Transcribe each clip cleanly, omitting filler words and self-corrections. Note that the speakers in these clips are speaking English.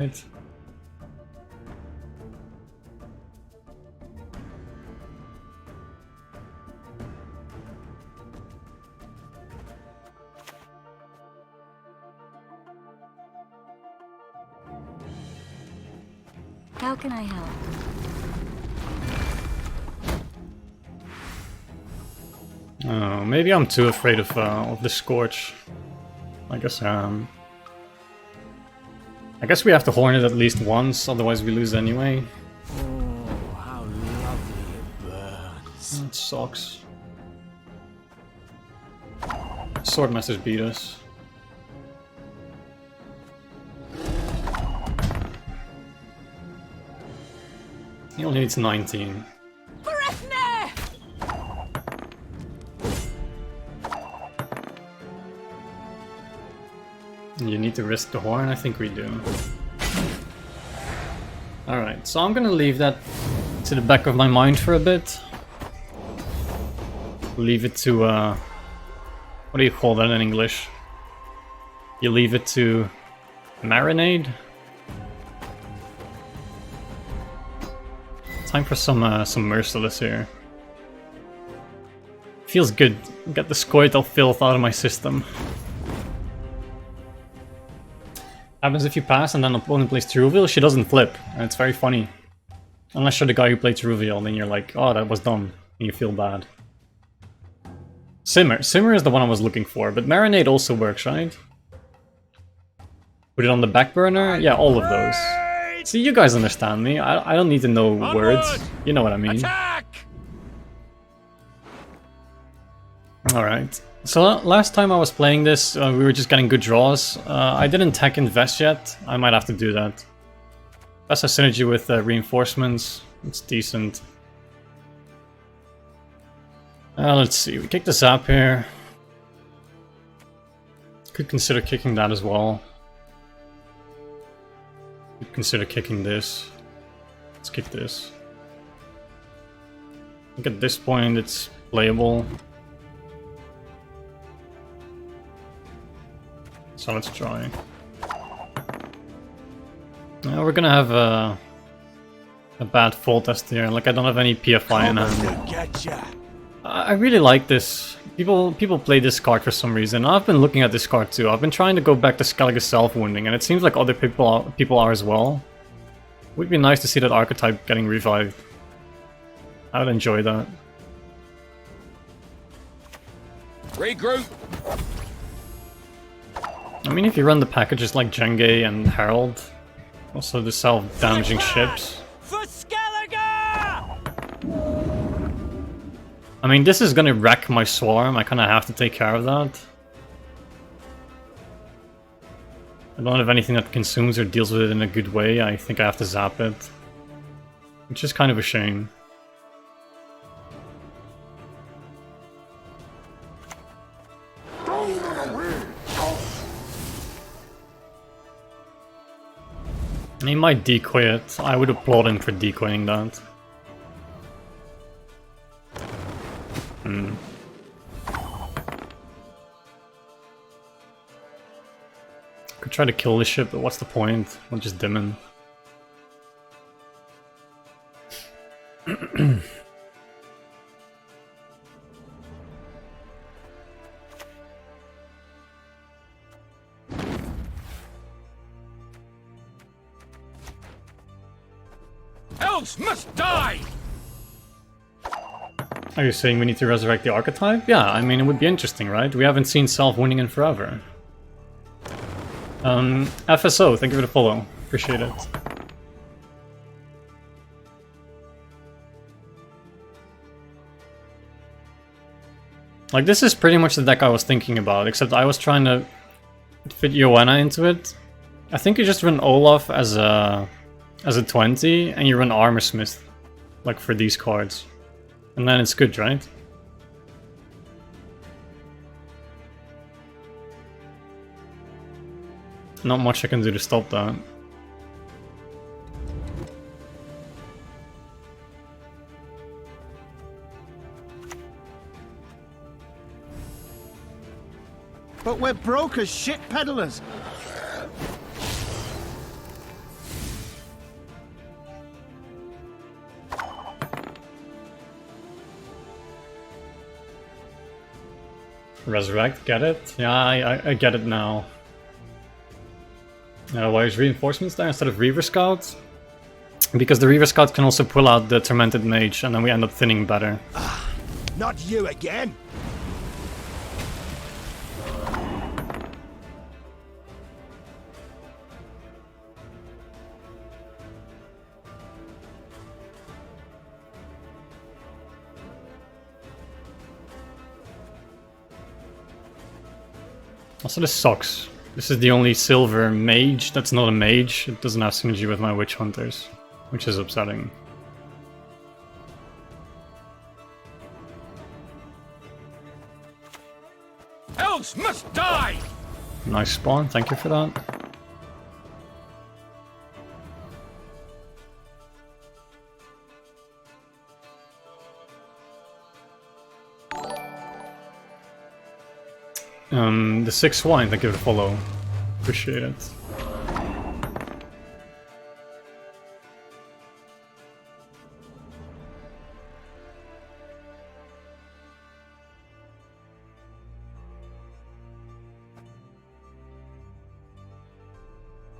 Right. How can I help? Oh, maybe I'm too afraid of the Scorch. I guess I guess we have to horn it at least once, otherwise we lose anyway. Oh, how lovely it burns. That sucks. Swordmasters beat us. He only needs 19. You need to risk the horn? I think we do. Alright, so I'm gonna leave that to the back of my mind for a bit. Leave it to, what do you call that in English? You leave it to marinade? Time for some Merciless here. Feels good. Get the scoital filth out of my system. Happens if you pass and then the opponent plays Teruvial, she doesn't flip, and it's very funny. Unless you're the guy who played Teruvial, then you're like, oh, that was dumb, and you feel bad. Simmer is the one I was looking for, but Marinade also works, right? Put it on the back burner? Yeah, all of those. See, you guys understand me. I don't need to know words. You know what I mean. Attack! Alright. So last time I was playing this, we were just getting good draws. I didn't tech invest yet. I might have to do that. That's a synergy with reinforcements. It's decent. Let's see. We kick the Zap here. Could consider kicking that as well. Could consider kicking this. Let's kick this. I think at this point it's playable. So let's try. We're gonna have a bad fall test here. Like, I don't have any PFI in hand. I really like this. People play this card for some reason. I've been looking at this card too. I've been trying to go back to Skellige self-wounding, and it seems like other people are as well. Would be nice to see that archetype getting revived. I would enjoy that. Regroup. I mean, if you run the packages like Jenge and Herald, also the self-damaging ships. For Skellige! I mean, this is gonna wreck my swarm. I kind of have to take care of that. I don't have anything that consumes or deals with it in a good way. I think I have to zap it, which is kind of a shame. He might decoy it. I would applaud him for decoying that. Could try to kill the ship, but what's the point? We'll just dim him. Elves must die! Are you saying we need to resurrect the archetype? Yeah, I mean, it would be interesting, right? We haven't seen self-winning in forever. FSO, thank you for the follow. Appreciate it. Like, this is pretty much the deck I was thinking about, except I was trying to fit Joanna into it. I think you just run Olaf as a 20, and you run Armorsmith, like, for these cards. And then it's good, right? Not much I can do to stop that. But we're broke as shit peddlers. Resurrect, get it? Yeah, I get it now. Why is reinforcements there instead of Reaver Scouts? Because the Reaver Scout can also pull out the Tormented Mage, and then we end up thinning better. Not you again! Also, this sucks. This is the only silver mage that's not a mage. It doesn't have synergy with my witch hunters, which is upsetting. Elves must die! Nice spawn, thank you for that. The 6 wine, thank you for the follow. Appreciate it.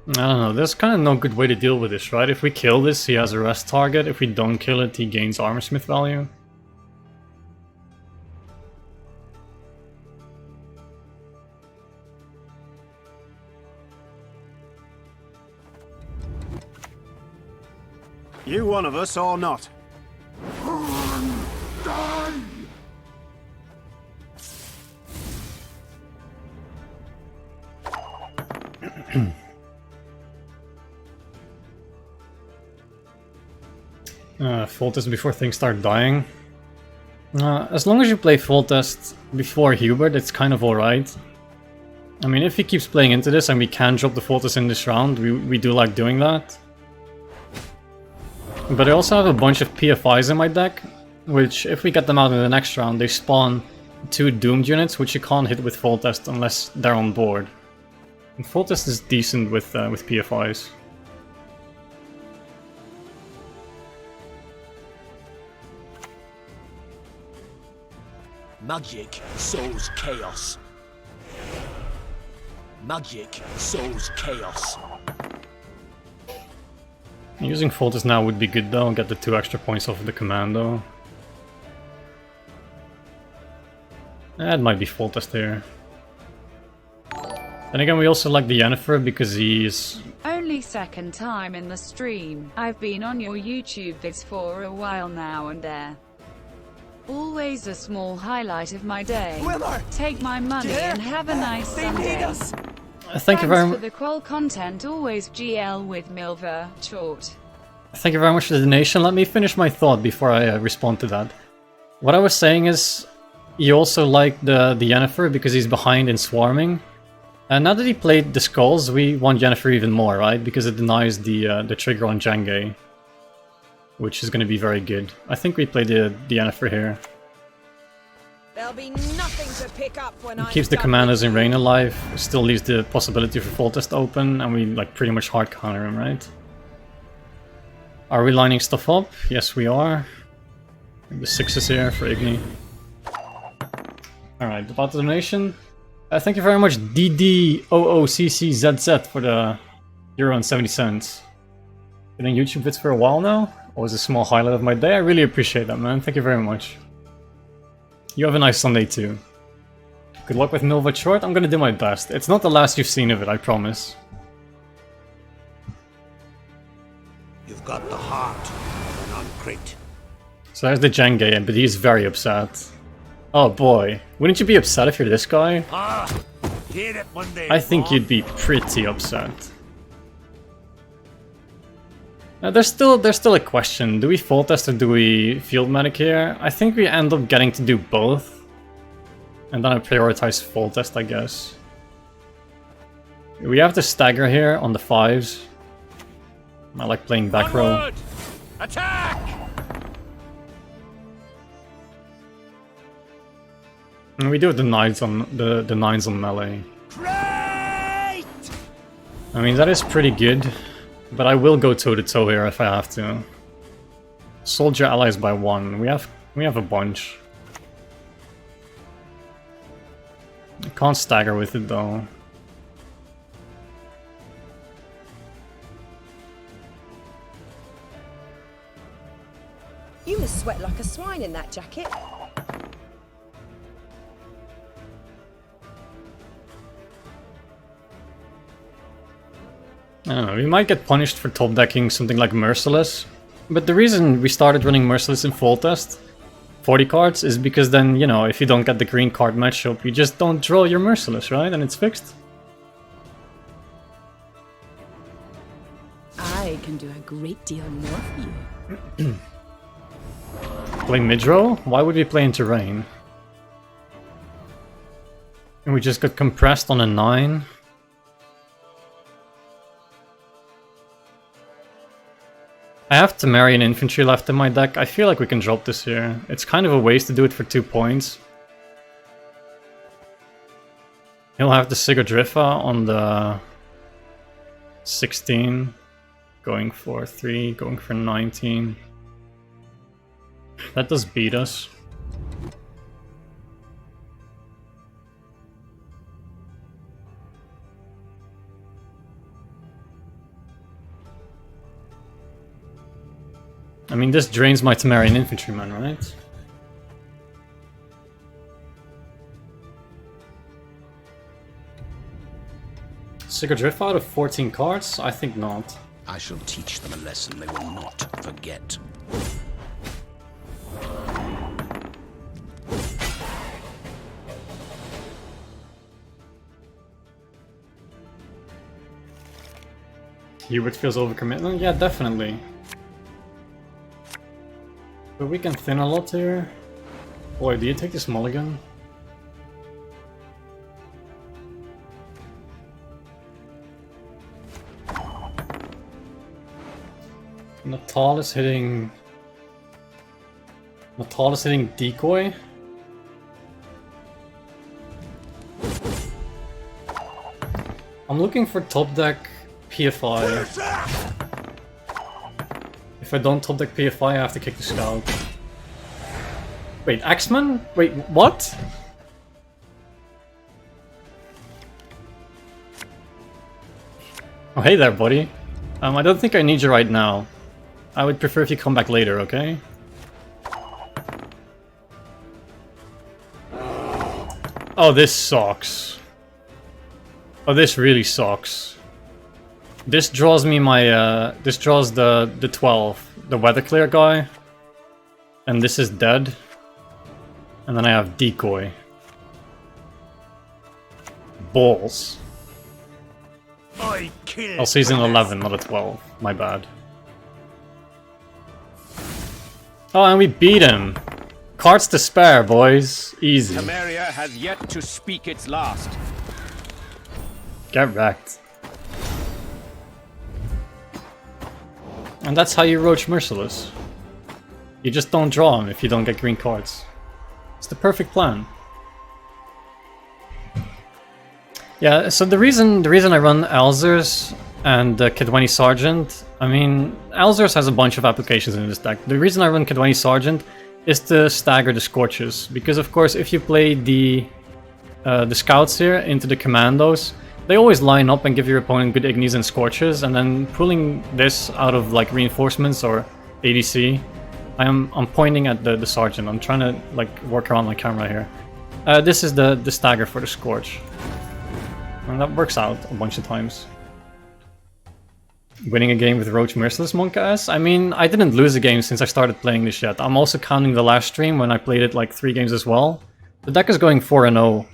I don't know, there's kind of no good way to deal with this, right? If we kill this, he has a rest target. If we don't kill it, he gains armorsmith value. You one of us or not? Full test before things start dying. As long as you play full test before Hubert, it's kind of alright. I mean, if he keeps playing into this and we can drop the full test in this round, we do like doing that. But I also have a bunch of PFIs in my deck, which if we get them out in the next round, they spawn 2 doomed units, which you can't hit with full test unless they're on board. And full test is decent with PFIs. Magic sows chaos. Magic sows chaos. Using full test now would be good though, get the 2 extra points off of the commando. It might be full test here. Then again, we also like the Yennefer because he's... Only second time in the stream. I've been on your YouTube vids for a while now and there. Always a small highlight of my day. Wither! Take my money and have a nice They need Sunday. us! Thank you very Thanks much. for the qual content, always GL with Milver, chort. Thank you very much for the donation. Let me finish my thought before I respond to that. What I was saying is, you also like the Yennefer because he's behind in swarming. And now that he played the skulls, we want Yennefer even more, right? Because it denies the trigger on Jenge, which is going to be very good. I think we play the Yennefer here. There'll be nothing to pick up when It keeps the commanders in rain alive, still leaves the possibility for full test open, and we like pretty much hard counter him, right? Are we lining stuff up? Yes, we are. The 6 is here for Igni. Alright, about the donation. Thank you very much, DDOOCCZZ, for the €1.70. Been on YouTube vids for a while now. Always a small highlight of my day. I really appreciate that, man. Thank you very much. You have a nice Sunday too. Good luck with Milva Short. I'm gonna do my best. It's not the last you've seen of it, I promise. You've got the heart of an uncrit. So there's the Jenge, but he's very upset. Oh boy. Wouldn't you be upset if you're this guy? Hear it one day, I think Mom. you'd be pretty upset. Now, there's still a question. Do we full test or do we field medic here? I think we end up getting to do both. And then I prioritize full test, I guess. We have to stagger here on the 5s. I like playing back row. Onward! Attack! And we do have the 9s on the 9s on melee. Great! I mean, that is pretty good. But I will go toe-to-toe here if I have to. Soldier allies by 1. We have a bunch. I can't stagger with it though. You must sweat like a swine in that jacket. I don't know, we might get punished for top decking something like Merciless. But the reason we started running Merciless in full test, 40 cards, is because then, you know, if you don't get the green card matchup, you just don't draw your Merciless, right? And it's fixed. I can do a great deal more for you. Play mid-row? Why would we play into rain? And we just got compressed on a 9. I have Temerian Infantry left in my deck. I feel like we can drop this here. It's kind of a waste to do it for 2 points. He'll have the Sigodrifa on the 16. Going for 3, going for 19. That does beat us. I mean, this drains my Temerian Infantryman, right? Sigodrifa out of 14 cards? I think not. I shall teach them a lesson they will not forget. Hubert feels overcommitment? Yeah, definitely. But we can thin a lot here. Boy, do you take this mulligan? Natal is hitting decoy. I'm looking for top deck PFI. If I don't top deck PFI, I have to kick the scout. Wait, Axeman? Wait, what? Oh, hey there, buddy. I don't think I need you right now. I would prefer if you come back later, okay? Oh, this sucks. Oh, this really sucks. This draws me my, this draws the 12, the weather clear guy. And this is dead. And then I have decoy. Balls. Oh, season 11, not a 12. My bad. Oh, and we beat him. Cards to spare, boys. Easy. Temeria has yet to speak its last. Get wrecked. And that's how you Roche Merciless. You just don't draw him if you don't get green cards. It's the perfect plan. Yeah, so the reason I run Alzers and Kidwani Sergeant, I mean, Alzers has a bunch of applications in this deck. The reason I run Kidwani Sergeant is to stagger the Scorches, because of course if you play the Scouts here into the Commandos, they always line up and give your opponent good Ignis and Scorches, and then pulling this out of like reinforcements or ADC, I'm pointing at the Sergeant. I'm trying to like work around my camera here. This is the stagger for the Scorch. And that works out a bunch of times. Winning a game with Roche Merciless Monk-ass? I mean, I didn't lose a game since I started playing this yet. I'm also counting the last stream when I played it like 3 games as well. The deck is going 4-0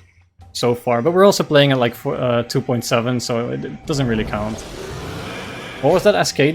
so far, but we're also playing at like 2.7, so it doesn't really count. What was that Cascade deck?